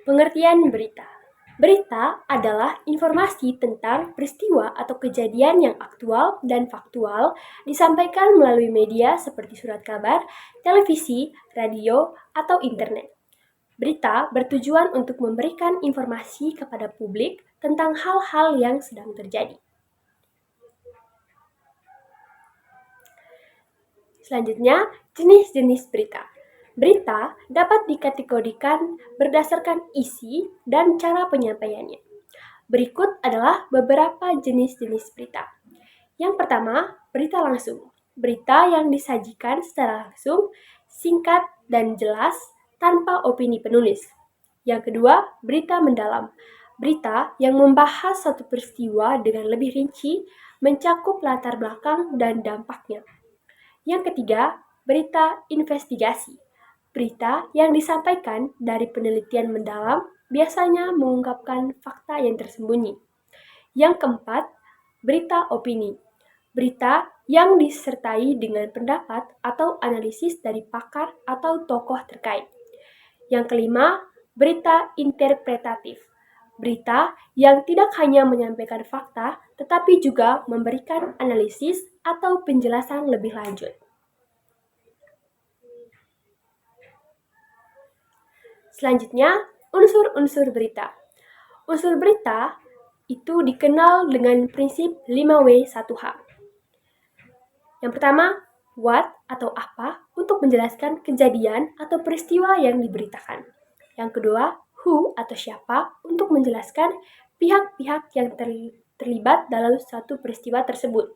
Pengertian berita. Berita adalah informasi tentang peristiwa atau kejadian yang aktual dan faktual disampaikan melalui media seperti surat kabar, televisi, radio, atau internet. Berita bertujuan untuk memberikan informasi kepada publik tentang hal-hal yang sedang terjadi. Selanjutnya, jenis-jenis berita. Berita dapat dikategorikan berdasarkan isi dan cara penyampaiannya. Berikut adalah beberapa jenis-jenis berita. Yang pertama, berita langsung. Berita yang disajikan secara langsung, singkat dan jelas, tanpa opini penulis. Yang kedua, berita mendalam. Berita yang membahas satu peristiwa dengan lebih rinci, mencakup latar belakang dan dampaknya. Yang ketiga, berita investigasi. Berita yang disampaikan dari penelitian mendalam biasanya mengungkapkan fakta yang tersembunyi. Yang keempat, berita opini. Berita yang disertai dengan pendapat atau analisis dari pakar atau tokoh terkait. Yang kelima, berita interpretatif. Berita yang tidak hanya menyampaikan fakta, tetapi juga memberikan analisis atau penjelasan lebih lanjut. Selanjutnya, unsur-unsur berita. Unsur berita itu dikenal dengan prinsip 5W1H. Yang pertama, what atau apa untuk menjelaskan kejadian atau peristiwa yang diberitakan. Yang kedua, who atau siapa untuk menjelaskan pihak-pihak yang terlibat dalam suatu peristiwa tersebut.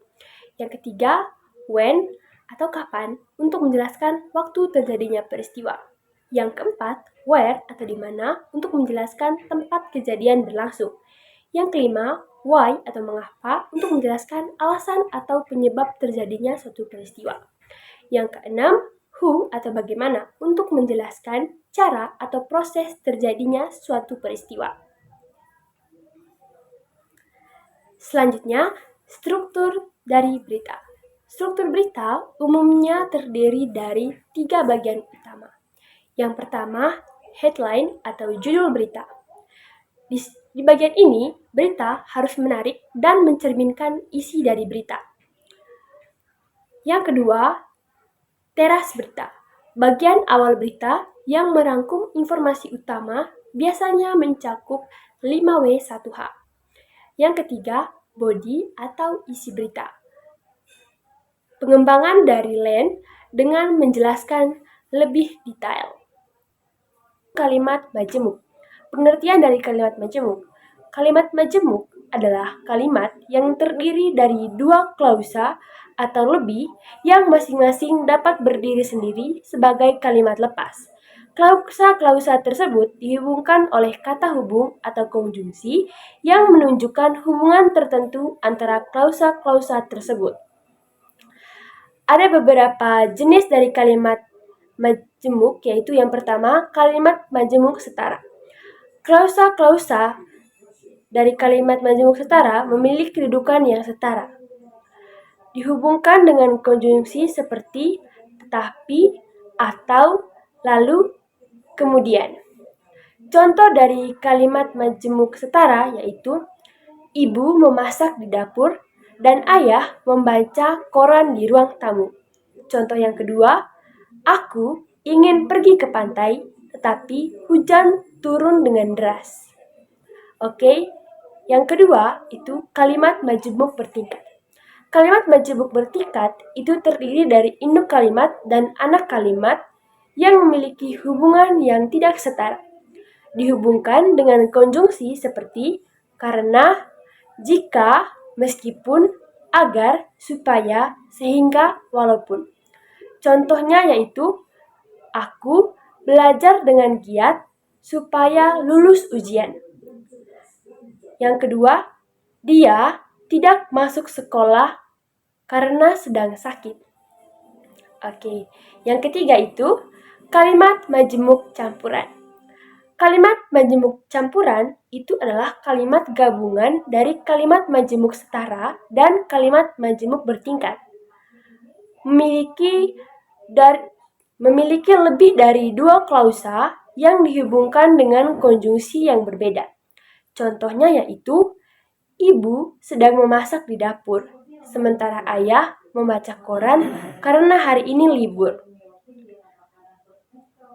Yang ketiga, when atau kapan untuk menjelaskan waktu terjadinya peristiwa. Yang keempat, where atau di mana untuk menjelaskan tempat kejadian berlangsung. Yang kelima, why atau mengapa untuk menjelaskan alasan atau penyebab terjadinya suatu peristiwa. Yang keenam, who atau bagaimana untuk menjelaskan cara atau proses terjadinya suatu peristiwa. Selanjutnya, struktur dari berita. Struktur berita umumnya terdiri dari 3 bagian utama. Yang pertama, headline atau judul berita. Di bagian ini, berita harus menarik dan mencerminkan isi dari berita. Yang kedua, teras berita. Bagian awal berita yang merangkum informasi utama biasanya mencakup 5W1H. Yang ketiga, body atau isi berita. Pengembangan dari line dengan menjelaskan lebih detail. Kalimat majemuk. Pengertian dari kalimat majemuk. Kalimat majemuk adalah kalimat yang terdiri dari 2 klausa atau lebih yang masing-masing dapat berdiri sendiri sebagai kalimat lepas. Klausa-klausa tersebut dihubungkan oleh kata hubung atau konjungsi yang menunjukkan hubungan tertentu antara klausa-klausa tersebut. Ada beberapa jenis dari kalimat majemuk, yaitu yang pertama, kalimat majemuk setara. Klausa-klausa dari kalimat majemuk setara memiliki kedudukan yang setara. Dihubungkan dengan konjungsi seperti tetapi, atau, lalu, kemudian. Contoh dari kalimat majemuk setara yaitu ibu memasak di dapur dan ayah membaca koran di ruang tamu. Contoh yang kedua, aku ingin pergi ke pantai, tetapi hujan turun dengan deras. Oke, yang kedua itu kalimat majemuk bertingkat. Kalimat majemuk bertingkat itu terdiri dari induk kalimat dan anak kalimat yang memiliki hubungan yang tidak setara. Dihubungkan dengan konjungsi seperti karena, jika, meskipun, agar, supaya, sehingga, walaupun. Contohnya yaitu, aku belajar dengan giat supaya lulus ujian. Yang kedua, dia tidak masuk sekolah karena sedang sakit. Oke, yang ketiga itu kalimat majemuk campuran. Kalimat majemuk campuran itu adalah kalimat gabungan dari kalimat majemuk setara dan kalimat majemuk bertingkat. Memiliki lebih dari 2 klausa yang dihubungkan dengan konjungsi yang berbeda. Contohnya yaitu, ibu sedang memasak di dapur, sementara ayah membaca koran karena hari ini libur.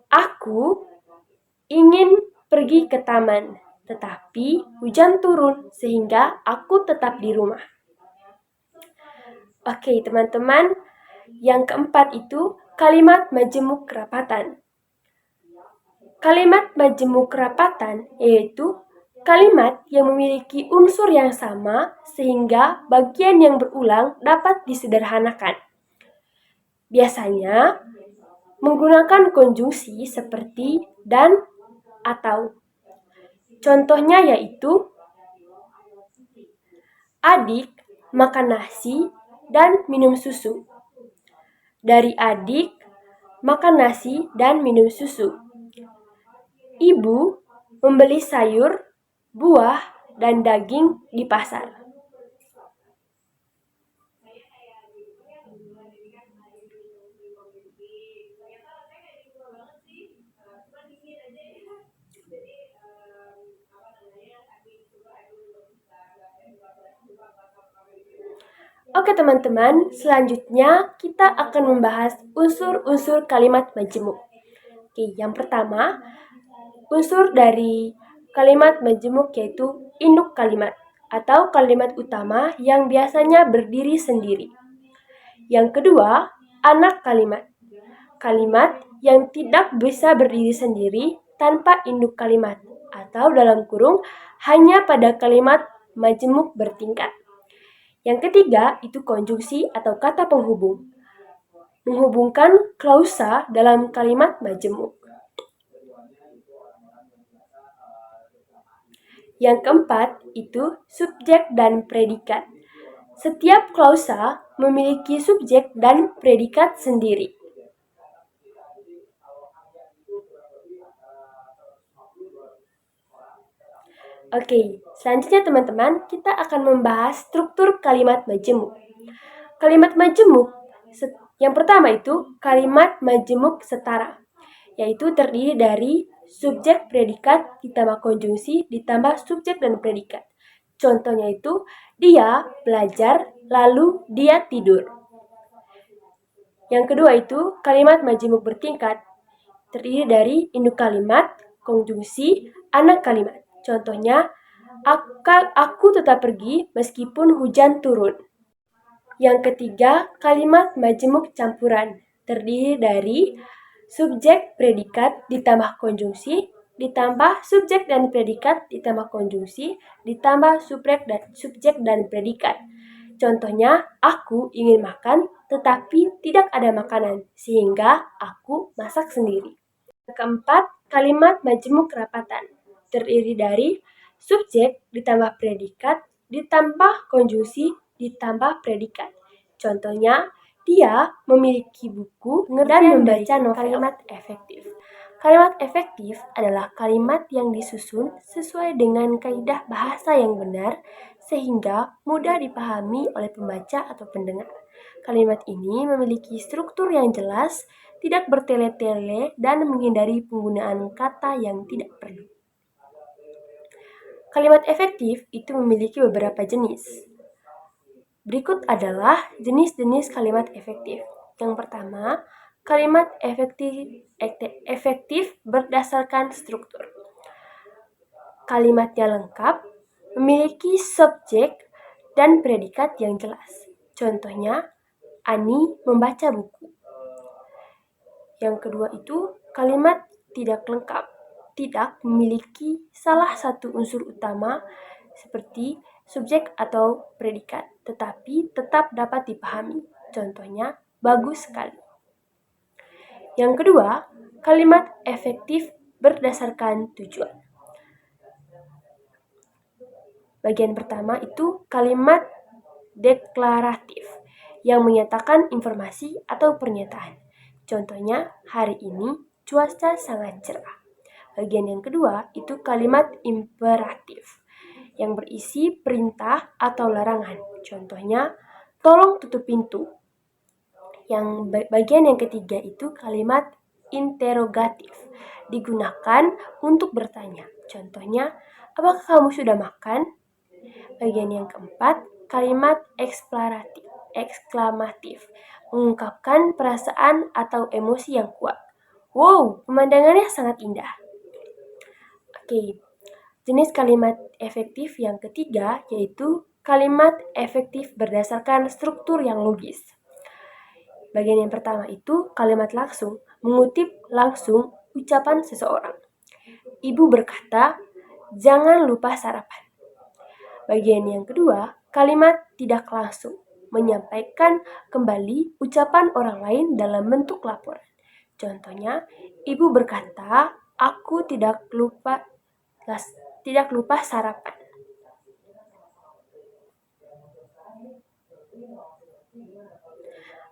Aku ingin pergi ke taman, tetapi hujan turun sehingga aku tetap di rumah. Oke, teman-teman, yang keempat itu kalimat majemuk kerapatan. Kalimat majemuk kerapatan yaitu kalimat yang memiliki unsur yang sama sehingga bagian yang berulang dapat disederhanakan. Biasanya menggunakan konjungsi seperti dan atau. Contohnya yaitu adik makan nasi dan minum susu. Dari adik makan nasi dan minum susu. Ibu membeli sayur, buah, dan daging di pasar. Oke teman-teman, selanjutnya kita akan membahas unsur-unsur kalimat majemuk. Oke, yang pertama, unsur dari kalimat majemuk yaitu induk kalimat atau kalimat utama yang biasanya berdiri sendiri. Yang kedua, anak kalimat. Kalimat yang tidak bisa berdiri sendiri tanpa induk kalimat atau dalam kurung hanya pada kalimat majemuk bertingkat. Yang ketiga itu konjungsi atau kata penghubung, menghubungkan klausa dalam kalimat majemuk. Yang keempat itu subjek dan predikat. Setiap klausa memiliki subjek dan predikat sendiri. Oke, selanjutnya teman-teman, kita akan membahas struktur kalimat majemuk. Kalimat majemuk, yang pertama itu kalimat majemuk setara, yaitu terdiri dari subjek predikat ditambah konjungsi ditambah subjek dan predikat. Contohnya itu, dia belajar lalu dia tidur. Yang kedua itu kalimat majemuk bertingkat, terdiri dari induk kalimat, konjungsi, anak kalimat. Contohnya, aku tetap pergi meskipun hujan turun. Yang ketiga, kalimat majemuk campuran, terdiri dari subjek predikat ditambah konjungsi, ditambah subjek dan predikat ditambah konjungsi, ditambah subjek dan predikat. Contohnya, aku ingin makan tetapi tidak ada makanan, sehingga aku masak sendiri. Keempat, kalimat majemuk kerapatan, terdiri dari subjek ditambah predikat ditambah konjungsi ditambah predikat. Contohnya, dia memiliki buku dan membaca novel. Kalimat efektif. Kalimat efektif adalah kalimat yang disusun sesuai dengan kaidah bahasa yang benar sehingga mudah dipahami oleh pembaca atau pendengar. Kalimat ini memiliki struktur yang jelas, tidak bertele-tele, dan menghindari penggunaan kata yang tidak perlu. Kalimat efektif itu memiliki beberapa jenis. Berikut adalah jenis-jenis kalimat efektif. Yang pertama, kalimat efektif berdasarkan struktur. Kalimatnya lengkap, memiliki subjek dan predikat yang jelas. Contohnya, Ani membaca buku. Yang kedua itu kalimat tidak lengkap, tidak memiliki salah satu unsur utama seperti subjek atau predikat, tetapi tetap dapat dipahami. Contohnya, bagus sekali. Yang kedua, kalimat efektif berdasarkan tujuan. Bagian pertama itu kalimat deklaratif yang menyatakan informasi atau pernyataan. Contohnya, hari ini cuaca sangat cerah. Bagian yang kedua itu kalimat imperatif yang berisi perintah atau larangan. Contohnya, tolong tutup pintu. Yang bagian yang ketiga itu kalimat interrogatif digunakan untuk bertanya. Contohnya, apakah kamu sudah makan? Bagian yang keempat, kalimat eksklamatif mengungkapkan perasaan atau emosi yang kuat. Wow, pemandangannya sangat indah. Oke, jenis kalimat efektif yang ketiga yaitu kalimat efektif berdasarkan struktur yang logis. Bagian yang pertama itu kalimat langsung, mengutip langsung ucapan seseorang. Ibu berkata, jangan lupa sarapan. Bagian yang kedua, kalimat tidak langsung, menyampaikan kembali ucapan orang lain dalam bentuk laporan. Contohnya, ibu berkata, aku tidak lupa sarapan.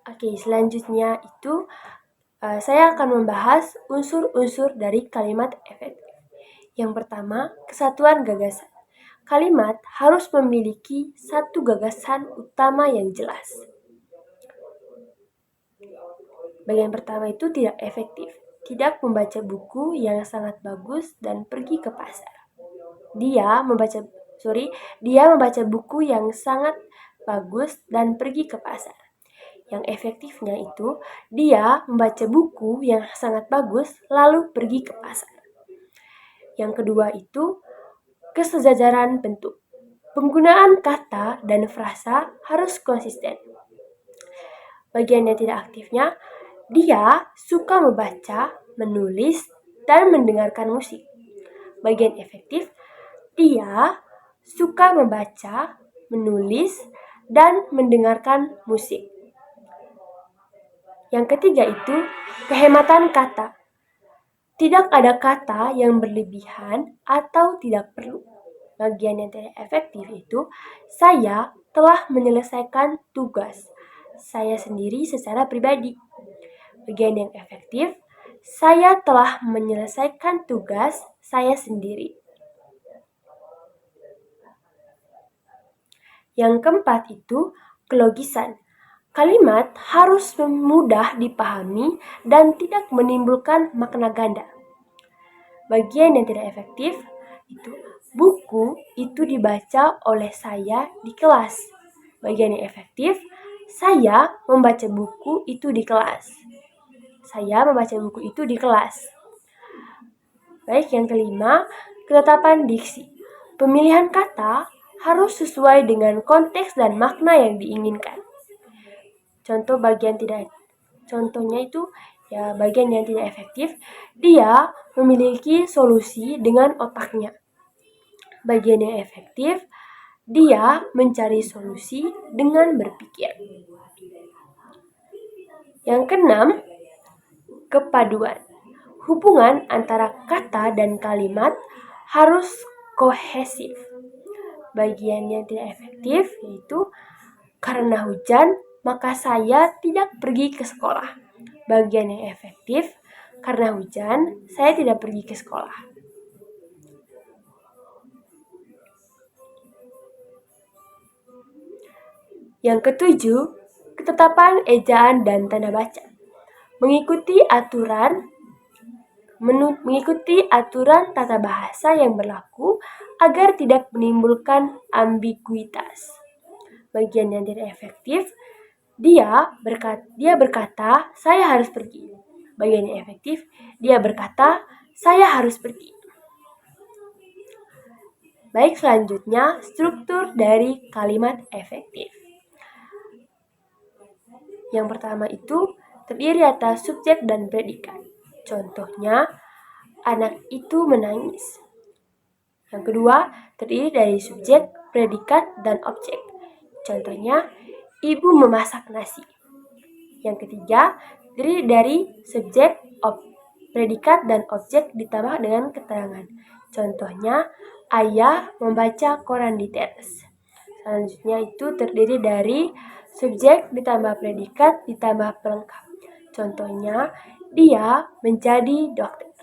Oke, selanjutnya itu saya akan membahas unsur-unsur dari kalimat efektif. Yang pertama, kesatuan gagasan. Kalimat harus memiliki satu gagasan utama yang jelas. Bagian pertama itu tidak efektif. Tidak membaca buku yang sangat bagus dan pergi ke pasar. Dia membaca buku yang sangat bagus dan pergi ke pasar. Yang efektifnya itu, dia membaca buku yang sangat bagus lalu pergi ke pasar. Yang kedua itu, kesejajaran bentuk. Penggunaan kata dan frasa harus konsisten. Bagian yang tidak aktifnya, dia suka membaca, menulis, dan mendengarkan musik. Bagian efektif, dia suka membaca, menulis, dan mendengarkan musik. Yang ketiga itu, kehematan kata. Tidak ada kata yang berlebihan atau tidak perlu. Bagian yang tidak efektif itu, saya telah menyelesaikan tugas saya sendiri secara pribadi. Bagian yang efektif, saya telah menyelesaikan tugas saya sendiri. Yang keempat itu, kelogisan. Kalimat harus mudah dipahami dan tidak menimbulkan makna ganda. Bagian yang tidak efektif itu, buku itu dibaca oleh saya di kelas. Bagian yang efektif, saya membaca buku itu di kelas. Baik, yang kelima, ketetapan diksi. Pemilihan kata harus sesuai dengan konteks dan makna yang diinginkan. Contohnya itu bagian yang tidak efektif, dia memiliki solusi dengan otaknya. Bagian yang efektif, dia mencari solusi dengan berpikir. Yang keenam, kepaduan. Hubungan antara kata dan kalimat harus kohesif. Bagian yang tidak efektif yaitu, karena hujan, maka saya tidak pergi ke sekolah. Bagian yang efektif, karena hujan, saya tidak pergi ke sekolah. Yang ketujuh, ketetapan ejaan dan tanda baca. Mengikuti aturan tata bahasa yang berlaku agar tidak menimbulkan ambiguitas. Bagian yang tidak efektif, dia berkata, saya harus pergi. Bagian yang efektif, dia berkata, saya harus pergi. Baik, selanjutnya struktur dari kalimat efektif. Yang pertama itu terdiri atas subjek dan predikat. Contohnya, anak itu menangis. Yang kedua, terdiri dari subjek, predikat, dan objek. Contohnya, ibu memasak nasi. Yang ketiga, terdiri dari subjek, predikat, dan objek ditambah dengan keterangan. Contohnya, ayah membaca koran di teras. Selanjutnya itu terdiri dari subjek ditambah predikat ditambah pelengkap. Contohnya, dia menjadi dokter.